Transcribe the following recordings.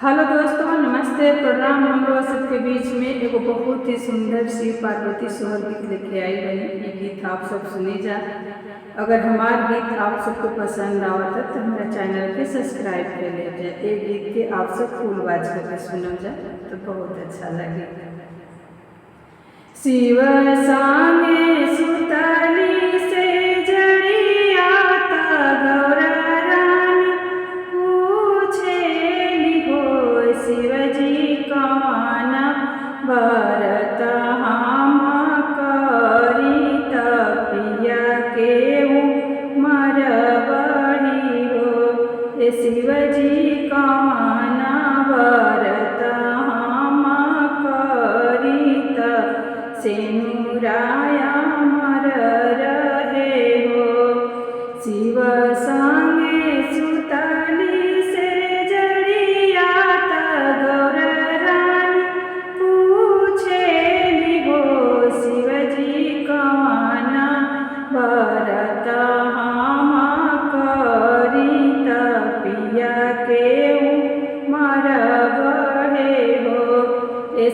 Hello दोस्तों, नमस्ते, प्रणाम। हम लोग सबके बीच में एगो बहुत ही सुंदर शिव पार्वती सोहर गीत लेके आई बनी। ये गीत आप सब सुनी जा। अगर हमार गीत आप सबको पसंद आवत है तो हमारा चैनल के सब्सक्राइब कर ले जाए। ये गीत के आप सब फुल आवाज करके सुनल जा तो बहुत अच्छा लगे। शिव सांगे सुतली से जड़िया गौरा रानी पूछेली हो, शिवजी कौन बरत हम करी तपिया के उमर बड़ी हो। शिवजी कौन बरत हम करी सेनुराया मर रहे हो। शिव संगे सुतली से जड़िया गौरा रानी पूछेली हो, शिवजी कौन बरत हम करी तपिया के उमर बढ़े हो।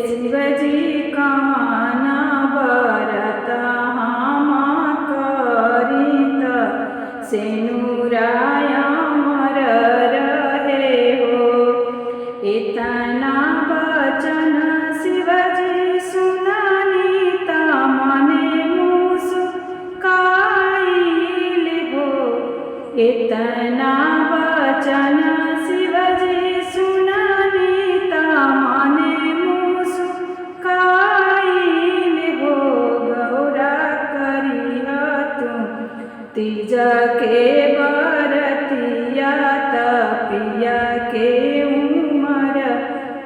शिवजी कौन बरत हम करी सेनुराया मर रहे हो। इतना वचन शिवजी सुननी त मने मुस्काइल हो। इतना वचन शिवजी सुननी त मने मुस्काइल हो। गौरा करिह तू तीज के बरतिया तपिया के उमर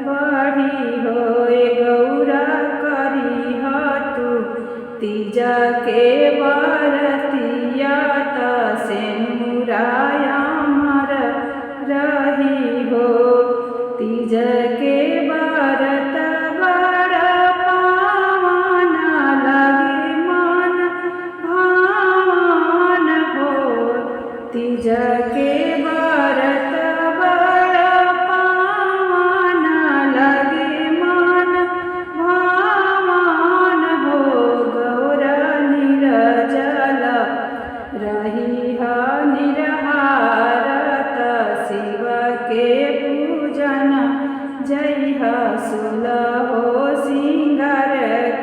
बढ़ी हो। गौरा करिह तू तीज के बरतिया सेनुराया मर रही हो। तीज के बरत बड़ पावन लगे मन भावन हो। तीज के बरत बड़ पावन लगे मन भावन हो। गौरा निरजल रही निरहारत शिव के पूजन जइह सुलहो सिंगार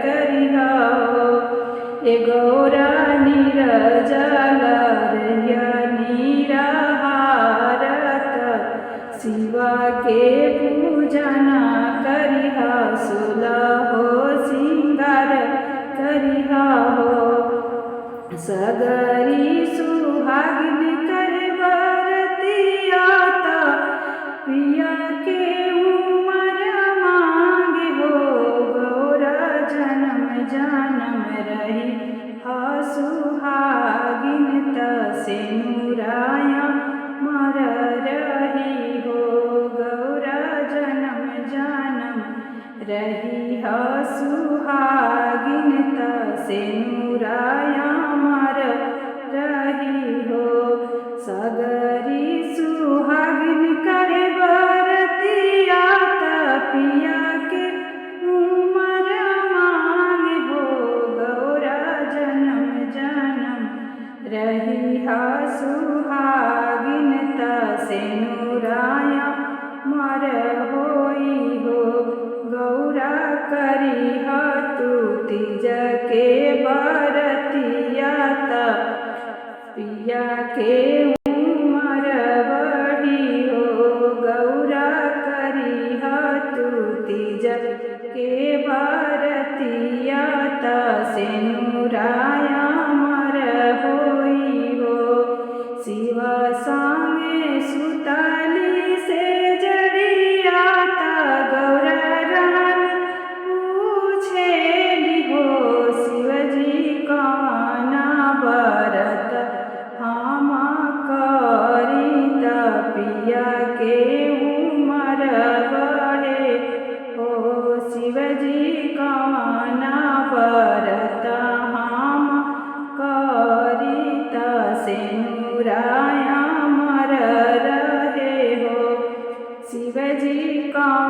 करिह हो। गौरा निरजल रहिय निरहारत शिव के पूजन करिह सुलहो सिंगार करिह हो। सगरी सुहागिन करे बरतिया पिया के उमर मांगे हो। गौरा जन्म जन्म रही सुहागिन सेनुराया मर रही हो। गौरा जन्म जन्म रही सुहागिन सेनुराया मर रही हो। सगरी सुहागिन करे बरतिया पिया के उमर मांगे हो। गौरा जन्म जन्म रही सुहागिन सेनुराया मर होई हो। गौरा करिह तू तीज के बरतिया पिया के उमर बढ़ी हो। गौरा करिह तू तीज के बरतिया सेनुराया मर होई हो। शिव संगे सुतली से जड़िया गौरा रानी पूछेली हो, शिवजी कौन बरत हम करी तपिया के उमर बढ़े हो। शिवजी कौन बरत हम करी सेनुराया मर रहे हो। शिवजी का